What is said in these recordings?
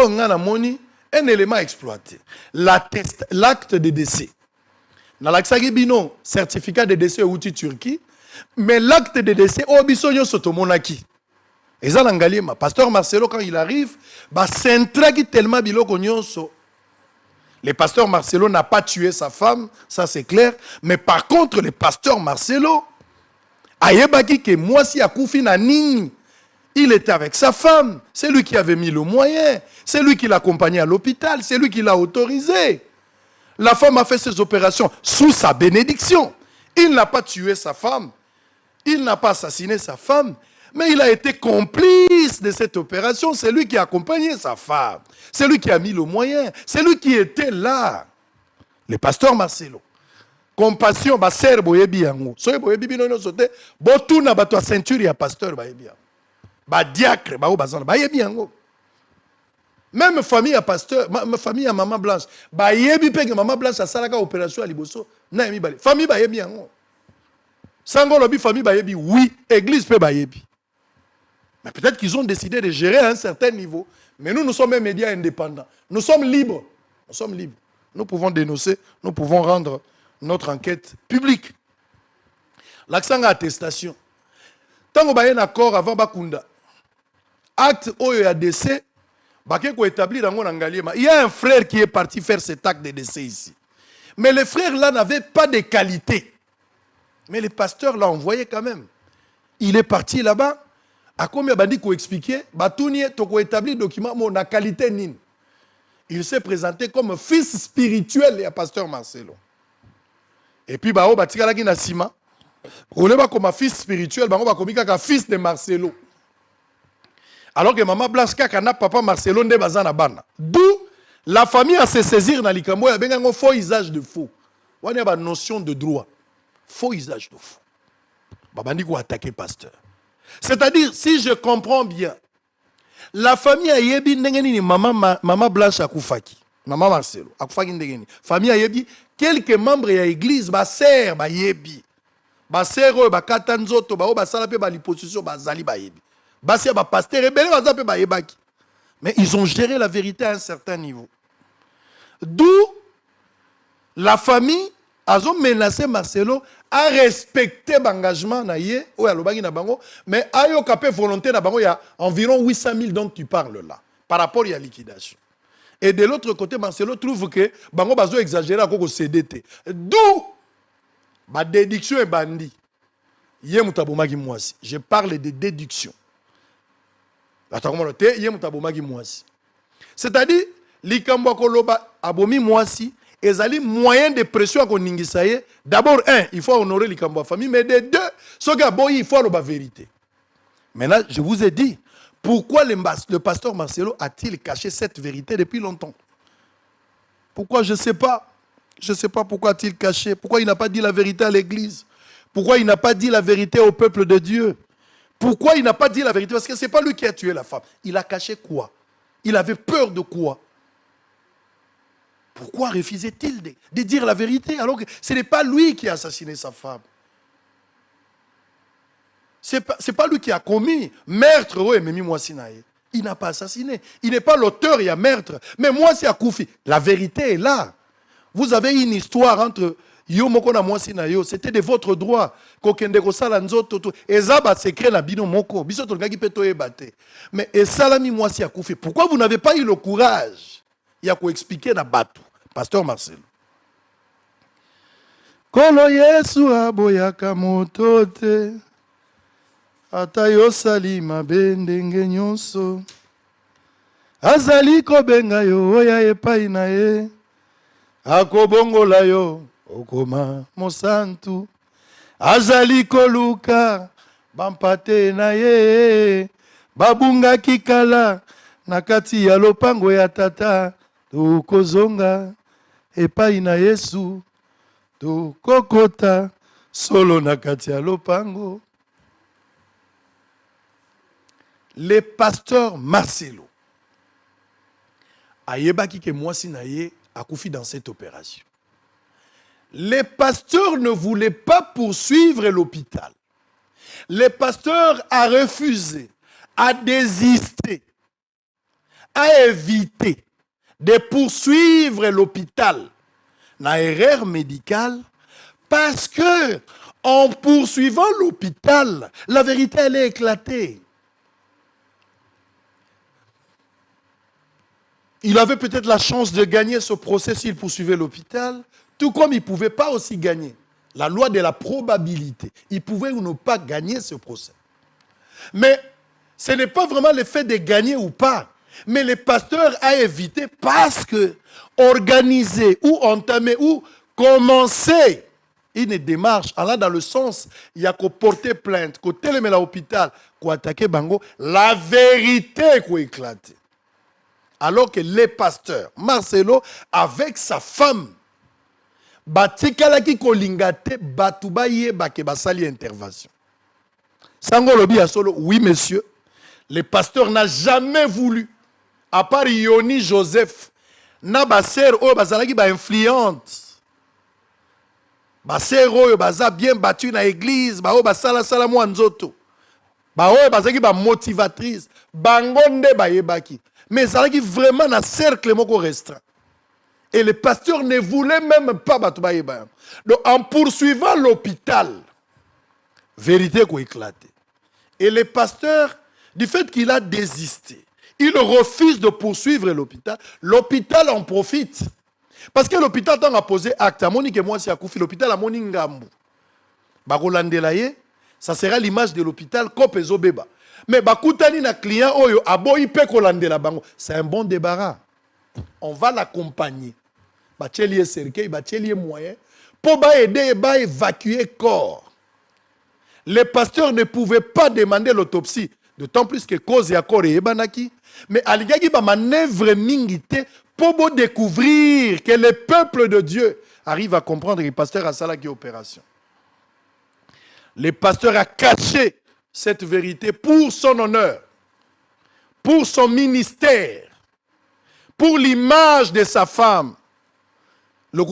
on a un élément exploité. L'acte de décès. Dans l'accès bino certificat de décès outil Turquie, mais l'acte de décès au bisonyo sotomonaki. Et ça l'angalima pasteur Marcelo quand il arrive, bah centraki tellement biloko nyonso. Le pasteur Marcelo n'a pas tué sa femme, ça c'est clair, mais par contre le pasteur Marcelo ayebaki que moi si akufi na nini, il était avec sa femme, c'est lui qui avait mis le moyen, c'est lui qui l'accompagnait à l'hôpital, c'est lui qui l'a autorisé. La femme a fait ses opérations sous sa bénédiction. Il n'a pas tué sa femme, il n'a pas assassiné sa femme, mais il a été complice de cette opération. C'est lui qui a accompagné sa femme. C'est lui qui a mis le moyen. C'est lui qui était là. Le pasteur Marcelo. Compassion, ba ser boyebi yango. Soye boyebi bino no sote, botuna bato a ceinture ya pasteur bayebi yango. Ba diacre, ba o bazana, bayebi yango. Même famille à pasteur, ma famille à maman Blanche, ba yebi peke maman Blanche a salaka opération à liboso, na yemi bale. Famille ba yebi yango. Sango lobi famille ba yebi, oui, église pe ba yebi. Mais peut-être qu'ils ont décidé de gérer à un certain niveau. Mais nous, nous sommes un média indépendant. Nous sommes libres. Nous sommes libres. Nous pouvons dénoncer, nous pouvons rendre notre enquête publique. L'accent à attestation. Tant qu'on a un accord avant Bakunda, acte oyo décès, il y a un frère qui est parti faire cet acte de décès ici. Mais le frère là n'avait pas de qualité. Mais le pasteur l'a envoyé quand même. Il est parti là-bas. À combien bandi ko expliquer, batuni to ko établi document mon na qualité nine. Il s'est présenté comme fils spirituel à pasteur Marcelo. Et puis ba o batika la ki na sima. On ba comme fils spirituel, ba on ba komika ka fils de Marcelo. Alors que maman Blanche kaka na papa Marcelo nde bazana bana. D'où la famille a se saisir na likambo ya benga ngo faux usage de faux. Wana ba notion de droit. Faux usage de faux. Ba bandi ko attaquer pasteur. C'est-à-dire, si je comprends bien, la famille a yebi ndengeni maman Blanche akufaki, maman Marcelo akufaki ndengeni. Famille a yebi quelques membres de l'église ba sœur ba yebi, ba sœur ba katanzoto ba o ba sala pe ba liposition ba zali ba yebi, ba sœur ba pasteur rebelle ba zape ba yebaki. Mais ils ont géré la vérité à un certain niveau. D'où la famille a menacé Marcelo à respecter l'engagement mais à y volonté il y a environ 800 000 dont tu parles là, par rapport à la liquidation. Et de l'autre côté, Marcelo trouve que Bango Bazo exagéré à cause CDT. D'où ma déduction est bandit. Je parle de déduction. C'est-à-dire, Likambo Koloba Abomi Mwasi. Ezali moyen de pression à Koningisaye. D'abord, il faut honorer les Kambwa famille, mais de deux, il faut la vérité. Maintenant, je vous ai dit, pourquoi le pasteur Marcelo a-t-il caché cette vérité depuis longtemps? Pourquoi? Je ne sais pas. Je ne sais pas pourquoi a-t-il caché. Pourquoi il n'a pas dit la vérité à l'église? Pourquoi il n'a pas dit la vérité au peuple de Dieu? Pourquoi il n'a pas dit la vérité? Parce que ce n'est pas lui qui a tué la femme. Il a caché quoi? Il avait peur de quoi? Pourquoi refusait-il de dire la vérité alors que ce n'est pas lui qui a assassiné sa femme? Ce n'est pas lui qui a commis meurtre. Il n'a pas assassiné. Il n'est pas l'auteur, il y a meurtre. Mais moi, c'est Akoufi. La vérité est là. Vous avez une histoire entre Yo Moko na Mwasi na Yo. C'était de votre droit. Kokende kosala nzoto to. Ezaba secret na bino moko. Biso to ngaki peto ebate. Mais esalami Mwasi Akoufi. Pourquoi vous n'avez pas eu le courage? Il y a quoi expliquer na batu. Pasteur Marcelo. Kolo Yesu aboyaka motote. Ata yosali mabe ndenge nyonso. Azali kobenga yo oya epai na ye. Akobongola yo okoma mosantu. Azali koluka bampate na ye. Babunga kikala na kati ya lopango ya tata. Tukozonga epai na Yesu. Tukokota solo na kati ya lopango. Le pasteur Marcelo ayebaki ke Mwasi na ye akufi dans cette opération. Le pasteur ne voulait pas poursuivre l'hôpital. Le pasteur a refusé, a désisté, a évité de poursuivre l'hôpital dans erreur médicale parce que en poursuivant l'hôpital, la vérité elle est éclatée. Il avait peut-être la chance de gagner ce procès s'il poursuivait l'hôpital, tout comme il ne pouvait pas aussi gagner. La loi de la probabilité. Il pouvait ou ne pas gagner ce procès. Mais ce n'est pas vraiment le fait de gagner ou pas. Mais le pasteur a évité parce que organiser ou entamer ou commencer une démarche allant dans le sens, il y a qu'à porter plainte, qu'à télémer à l'hôpital, qu'à attaquer Bango, la vérité qu'à éclater. Alors que les pasteurs, Marcelo, avec sa femme, batikalaki kolingate batubaye bake basali intervention. Sango lobi a solo, oui monsieur, le pasteur n'a jamais voulu, à part Yoni Joseph, na baser oyo bazalaki ba influente. Baser oyo baza bien battu na église, ba oyo basala sala mwa nzoto. Ba oyo bazalaki ba motivatrice, bangonde ba yebaki. Mais zalaki vraiment na cercle moko restreint. Et le pasteur ne voulait même pas battre. Donc, en poursuivant l'hôpital, vérité qui éclaté. Et le pasteur, du fait qu'il a désisté, il refuse de poursuivre l'hôpital. L'hôpital en profite. Parce que l'hôpital a posé acte. À Monique et moi, c'est à Koufi. L'hôpital a Moni Ngambu. Ça sera l'image de l'hôpital Kopezo Beba. Mais Bakoutani na client Oyo, Aboyi Pekolandela Bango. C'est un bon débarras. On va l'accompagner. Bachelier cercueil, bachelier moyen, pour aider et évacuer le corps. Les pasteurs ne pouvaient pas demander l'autopsie, d'autant plus que cause et corps et banaki. Mais aligagi ba manœuvre mingité pour découvrir que le peuple de Dieu arrive à comprendre que le pasteur a salaki opération. Le pasteur a caché cette vérité pour son honneur, pour son ministère, pour l'image de sa femme. Le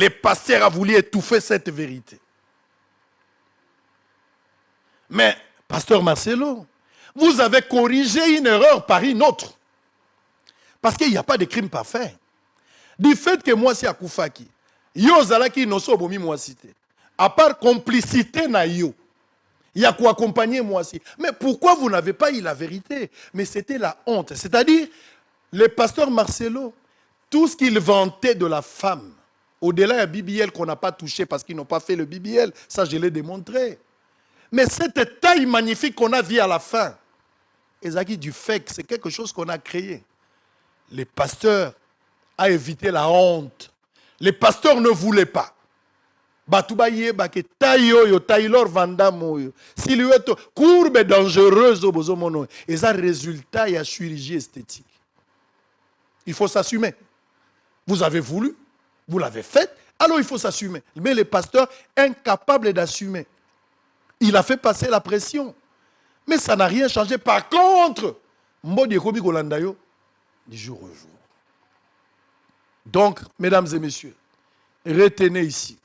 pasteur a voulu étouffer cette vérité. Mais, pasteur Marcelo, vous avez corrigé une erreur par une autre. Parce qu'il n'y a pas de crime parfait. Du fait que moi, c'est Akoufaki, yo zalaki no so bomi moi cité. À part complicité na yo, il y a quoi accompagner moi aussi. Mais pourquoi vous n'avez pas eu la vérité? Mais c'était la honte. C'est-à-dire, le pasteur Marcelo, tout ce qu'il vantait de la femme, au-delà du BBL qu'on n'a pas touché parce qu'ils n'ont pas fait le BBL, ça je l'ai démontré. Mais cette taille magnifique qu'on a vue à la fin, Ezaki du fait que c'est quelque chose qu'on a créé. Le pasteur a évité la honte. Les pasteurs ne voulaient pas. Batoubaye bake tayo Taylor Vandamoyo. Silhouette courbe et dangereuse au bozomono. Et ça résultat il y a chirurgie esthétique. Il faut s'assumer. Vous avez voulu, vous l'avez fait, alors il faut s'assumer. Mais le pasteur incapable d'assumer. Il a fait passer la pression. Mais ça n'a rien changé. Par contre, Mbodi Ekobi Golandayo, du jour au jour. Donc, mesdames et messieurs, retenez ici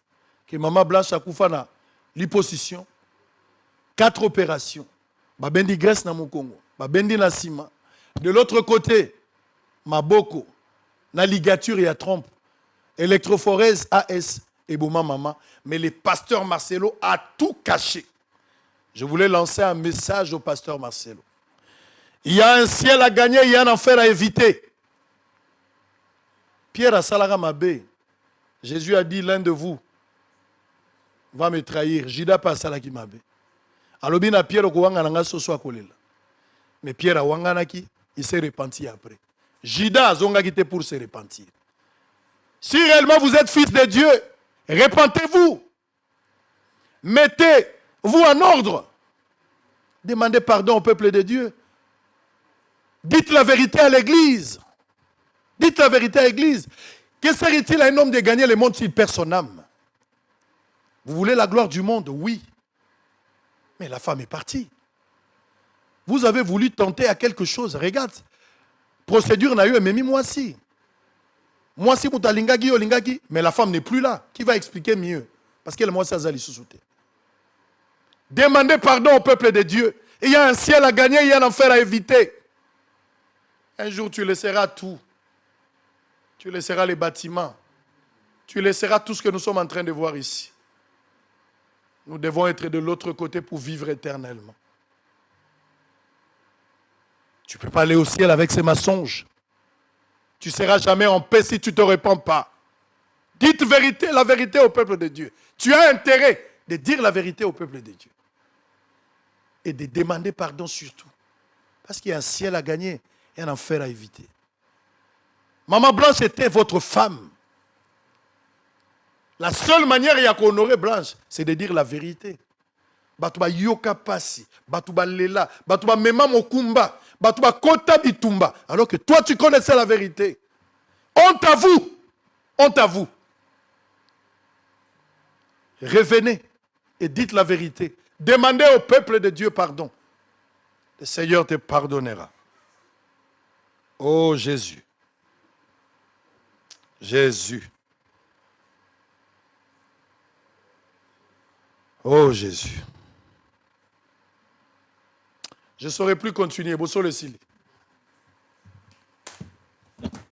que Maman Blanche Akoufana, l'hyposition, 4 opérations, Babendi Grèce na Mokongo, Babendi na Sima. De l'autre côté, Maboko, na ligature et à trompe, électrophorèse AS et Bouma Mama. Mais le pasteur Marcelo a tout caché. Je voulais lancer un message au pasteur Marcelo. Il y a un ciel à gagner, il y a un enfer à éviter. Pierre a Salara Mabé. Jésus a dit, l'un de vous va me trahir. Jida pas Salaki Mabé. Alors bien Pierre au Kouanga Soso Kolela. Mais Pierre a Wanganaki, il s'est repenti après. Jida a zonga quitté pour se repentir. Si réellement vous êtes fils de Dieu, repentez-vous. Mettez-vous en ordre. Demandez pardon au peuple de Dieu. Dites la vérité à l'église. Dites la vérité à l'église. Que serait-il à un homme de gagner le monde s'il perd son âme? Vous voulez la gloire du monde? Oui. Mais la femme est partie. Vous avez voulu tenter à quelque chose. Regarde. Procédure n'a eu, mais moi aussi. Moi si Moutalingaki, Olingaki, mais la femme n'est plus là. Qui va expliquer mieux? Parce qu'elle, moi, ça a sous-souté. Demandez pardon au peuple de Dieu. Il y a un ciel à gagner, il y a un enfer à éviter. Un jour, tu laisseras tout. Tu laisseras les bâtiments. Tu laisseras tout ce que nous sommes en train de voir ici. Nous devons être de l'autre côté pour vivre éternellement. Tu ne peux pas aller au ciel avec ces mensonges. Tu ne seras jamais en paix si tu ne te répands pas. Dites la vérité au peuple de Dieu. Tu as intérêt de dire la vérité au peuple de Dieu. Et de demander pardon surtout. Parce qu'il y a un ciel à gagner et un enfer à éviter. Maman Blanche était votre femme. La seule manière à honorer Blanche, c'est de dire la vérité. Batuba yoka pasi, batuba lela, batuba mema mokumba, batuba kota bitumba. Alors que toi tu connaissais la vérité. Honte à vous. Honte à vous. Revenez et dites la vérité. Demandez au peuple de Dieu pardon. Le Seigneur te pardonnera. Oh Jésus. Jésus. Oh Jésus. Je ne saurais plus continuer. Bosso le Sili.